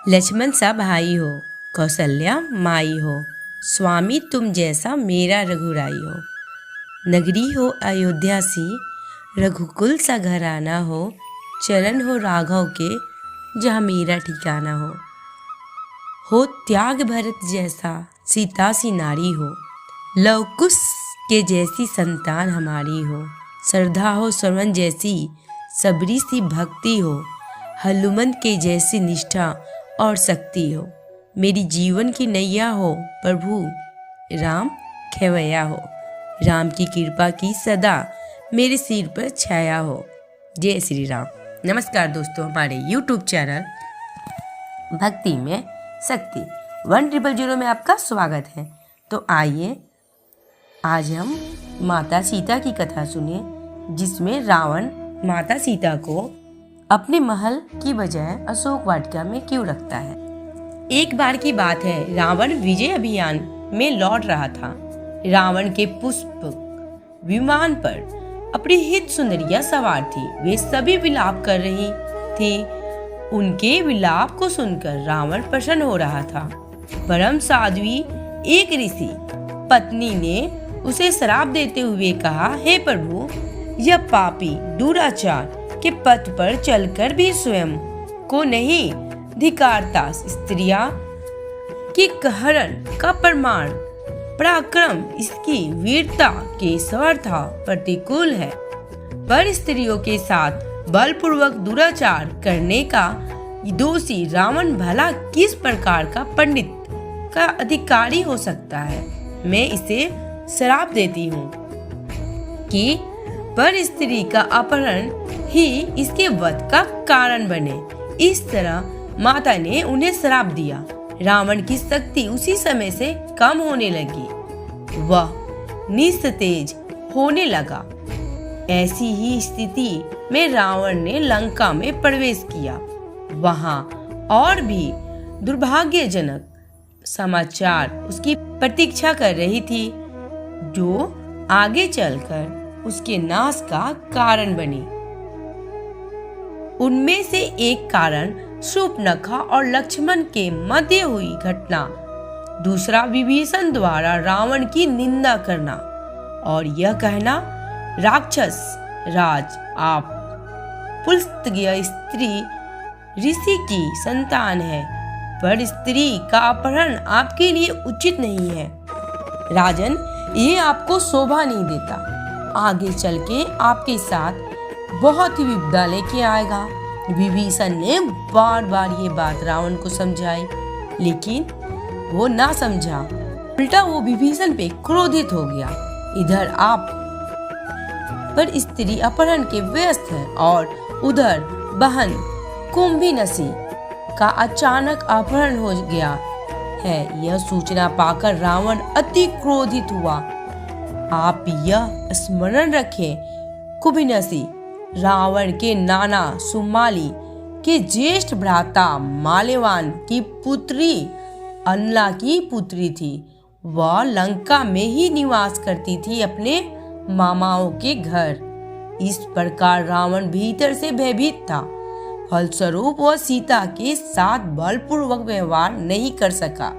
लक्ष्मण सा भाई हो, कौशल्या माई हो, स्वामी तुम जैसा मेरा रघुराई हो। नगरी हो अयोध्या सी, रघुकुल सा घराना हो, चरण हो राघव के, जहाँ मेरा ठिकाना हो त्याग भरत जैसा सीता सी नारी हो, लव कुश के जैसी संतान हमारी हो, श्रद्धा हो श्रवण जैसी सबरी सी भक्ति हो, हनुमंत के जैसी निष्ठा और शक्ति हो, मेरी जीवन की नैया हो प्रभु राम खेवैया हो, राम की कृपा की सदा मेरे सिर पर छाया हो। जय श्री राम। नमस्कार दोस्तों, हमारे YouTube चैनल भक्ति में शक्ति 1000 में आपका स्वागत है। तो आइए आज हम माता सीता की कथा सुनिए, जिसमें रावण माता सीता को अपने महल की बजाय अशोक वाटिका में क्यों रखता है। एक बार की बात है, रावण विजय अभियान में लौट रहा था। रावण के पुष्प विमान पर अपनी हित सुंदरियां सवार थी। वे सभी विलाप कर रही थी। उनके विलाप को सुनकर रावण प्रसन्न हो रहा था। परम साध्वी एक ऋषि पत्नी ने उसे श्राप देते हुए कहा, हे प्रभु, यह पापी दुराचार के पथ पर चलकर भी स्वयं को नहीं धिक्कारता। स्त्रियां की कहरण का प्रमाण पराक्रम इसकी वीरता के सर्वथा प्रतिकूल है, पर स्त्रियों के साथ बलपूर्वक दुराचार करने का दोषी रावण भला किस प्रकार का पंडित का अधिकारी हो सकता है। मैं इसे श्राप देती हूँ कि पर स्त्री का अपहरण ही इसके वध का कारण बने। इस तरह माता ने उन्हें श्राप दिया। रावण की शक्ति उसी समय से कम होने लगी। वह निस्तेज होने लगा। ऐसी ही स्थिति में रावण ने लंका में प्रवेश किया। वहां और भी दुर्भाग्यजनक समाचार उसकी प्रतीक्षा कर रही थी, जो आगे चलकर उसके नाश का कारण बनी। उनमें से एक कारण शूर्पणखा और लक्ष्मण के मध्य हुई घटना, दूसरा विभीषण द्वारा रावण की निंदा करना और यह कहना, राक्षस राज, आप पुलस्त्य स्त्री ऋषि की संतान है, पर स्त्री का अपहरण आपके लिए उचित नहीं है। राजन, ये आपको शोभा नहीं देता। आगे चल के आपके साथ बहुत ही विपदा लेके आएगा। विभीषण ने बार बार ये बात रावण को समझाई, लेकिन वो ना समझा। उल्टा वो विभीषण पे क्रोधित हो गया। इधर आप पर स्त्री अपहरण के व्यस्त है और उधर बहन कुंभीनसी का अचानक अपहरण हो गया है। यह सूचना पाकर रावण अति क्रोधित हुआ। आप यह स्मरण रखें, कुंभीनसी रावण के नाना सुमाली के ज्येष्ठ भ्राता माल्यवान की पुत्री अनला की पुत्री थी। वह लंका में ही निवास करती थी, अपने मामाओं के घर। इस प्रकार रावण भीतर से भयभीत था। फलस्वरूप वह सीता के साथ बलपूर्वक व्यवहार नहीं कर सका।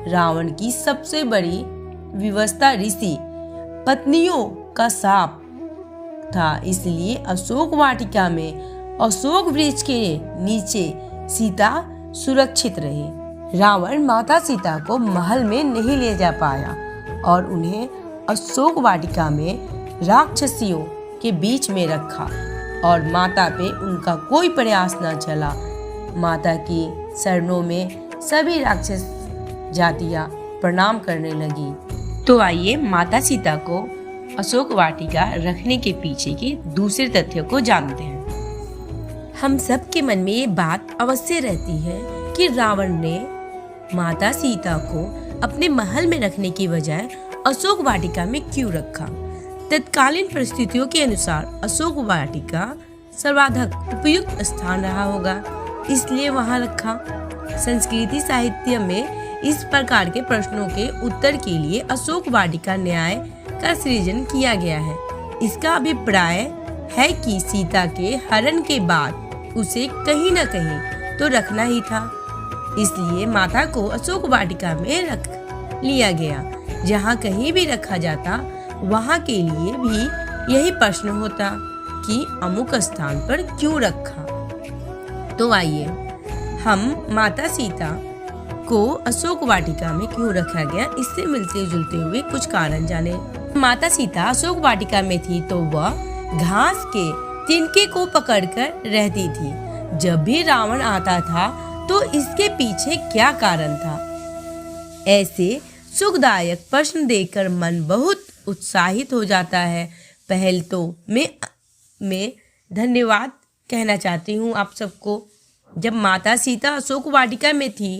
रावण की सबसे बड़ी विवशता ऋषि पत्नियों का शाप था, इसलिए अशोक वाटिका में अशोक वृक्ष के नीचे सीता सुरक्षित रही। रावण माता सीता को महल में नहीं ले जा पाया और उन्हें अशोक वाटिका में राक्षसियों के बीच में रखा और माता पे उनका कोई प्रयास न चला। माता की शरणों में सभी राक्षस जातियां प्रणाम करने लगी। तो आइए माता सीता को अशोक वाटिका रखने के पीछे के दूसरे तथ्यों को जानते हैं। हम सब के मन में ये बात अवश्य रहती है कि रावण ने माता सीता को अपने महल में रखने की बजाय अशोक वाटिका में क्यों रखा। तत्कालीन परिस्थितियों के अनुसार अशोक वाटिका सर्वाधिक उपयुक्त स्थान रहा होगा, इसलिए वहां रखा। संस्कृति साहित्य में इस प्रकार के प्रश्नों के उत्तर के लिए अशोक वाटिका न्याय का सृजन किया गया है। इसका अभिप्राय है कि सीता के हरण के बाद उसे कहीं न कहीं तो रखना ही था। इसलिए माता को अशोक वाटिका में रख लिया गया। जहाँ कहीं भी रखा जाता वहाँ के लिए भी यही प्रश्न होता कि अमुक स्थान पर क्यों रखा। तो आइए हम माता सीता को अशोक वाटिका में क्यों रखा गया, इससे मिलते जुलते हुए कुछ कारण जाने। माता सीता अशोक वाटिका में थी तो वह घास के तिनके को पकड़कर रहती थी। जब भी रावण आता था तो इसके पीछे क्या कारण था? ऐसे सुखदायक प्रश्न देखकर मन बहुत उत्साहित हो जाता है। पहल तो मैं धन्यवाद कहना चाहती हूँ आप सबको। जब माता सीता अशोक वाटिका में थी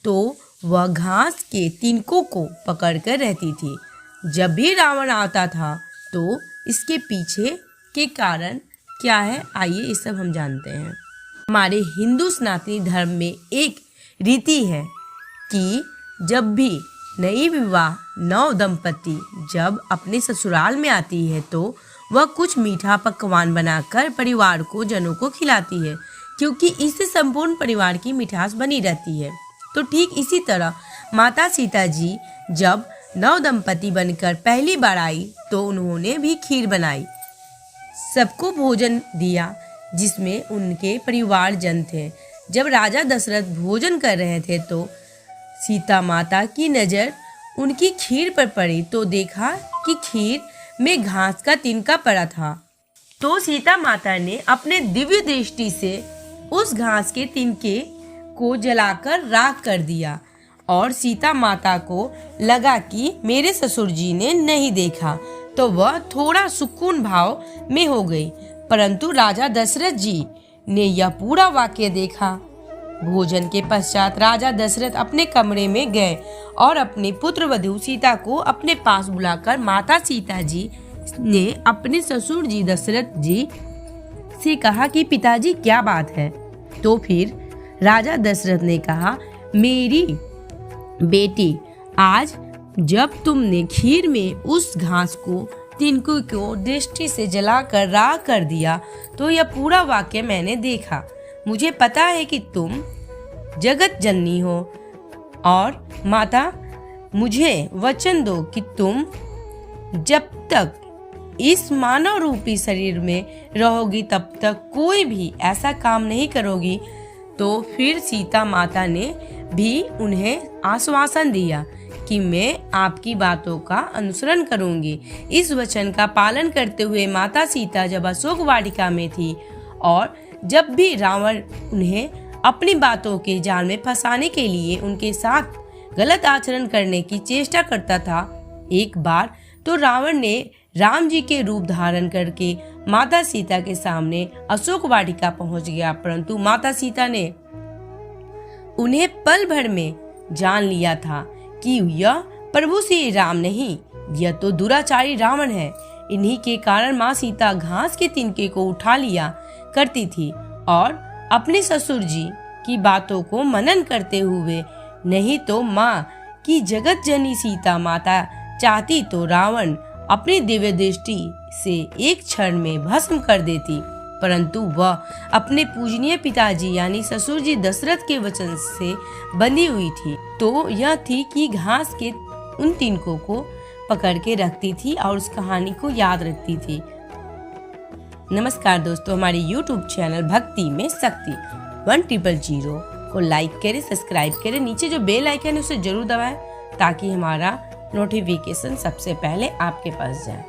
तो वह घास के तिनकों को पकड़कर रहती थी। जब भी रावण आता था तो इसके पीछे के कारण क्या है, आइए ये सब हम जानते हैं। हमारे हिंदू सनातनी धर्म में एक रीति है कि जब भी नई विवाह नव दंपति जब अपने ससुराल में आती है तो वह कुछ मीठा पकवान बनाकर परिवार को जनों को खिलाती है, क्योंकि इससे संपूर्ण परिवार की मिठास बनी रहती है। तो ठीक इसी तरह माता सीता जी जब नव दंपति बनकर पहली बार आई तो उन्होंने भी खीर बनाई, सबको भोजन दिया जिसमें उनके परिवारजन थे। जब राजा दशरथ भोजन कर रहे थे तो सीता माता की नज़र उनकी खीर पर पड़ी तो देखा कि खीर में घास का तिनका पड़ा था। तो सीता माता ने अपने दिव्य दृष्टि से उस घास के तिनके को जलाकर राख कर दिया और सीता माता को लगा कि मेरे ससुर जी ने नहीं देखा, तो वह थोड़ा सुकून भाव में हो गई। परंतु राजा दशरथ जी ने यह पूरा वाक्य देखा। भोजन के पश्चात राजा दशरथ अपने कमरे में गए और अपने पुत्र वधू सीता को अपने पास बुलाकर माता सीता जी ने अपने ससुर जी दशरथ जी से कहा कि पिताजी क्या बात है। तो फिर राजा दशरथ ने कहा, मेरी बेटी, आज जब तुमने खीर में उस घास को तिनकों को दृष्टि से जलाकर राख कर दिया तो यह पूरा वाक्य मैंने देखा। मुझे पता है कि तुम जगत जननी हो और माता, मुझे वचन दो कि तुम जब तक इस मानव रूपी शरीर में रहोगी तब तक कोई भी ऐसा काम नहीं करोगी। तो फिर सीता माता ने भी उन्हें आश्वासन दिया कि मैं आपकी बातों का अनुसरण करूंगी। इस वचन का पालन करते हुए माता सीता जब अशोक वाटिका में थी और जब भी रावण उन्हें अपनी बातों के जाल में फंसाने के लिए उनके साथ गलत आचरण करने की चेष्टा करता था, एक बार तो रावण ने राम जी के रूप धारण करके माता सीता के सामने अशोक वाटिका पहुंच गया। परंतु माता सीता ने उन्हें पल भर में जान लिया था कि यह प्रभु श्री राम नहीं, यह तो दुराचारी रावण है। इन्हीं के कारण माँ सीता घास के तिनके को उठा लिया करती थी और अपने ससुर जी की बातों को मनन करते हुए, नहीं तो माँ की जगत जननी सीता माता चाहती तो रावण अपनी दिव्य दृष्टि से एक क्षण में भस्म कर देती। परंतु वह अपने पूजनीय पिताजी यानी ससुर जी दशरथ के वचन से बंधी हुई थी। तो यह थी कि घास के उन तिनकों को पकड़ के रखती थी और उस कहानी को याद रखती थी। नमस्कार दोस्तों, हमारे YouTube चैनल भक्ति में शक्ति 1000 को लाइक करें, सब्सक्राइब करें, नीचे जो बेल आइकन है उसे जरूर दबाएं ताकि हमारा नोटिफिकेशन सबसे पहले आपके पास जाए।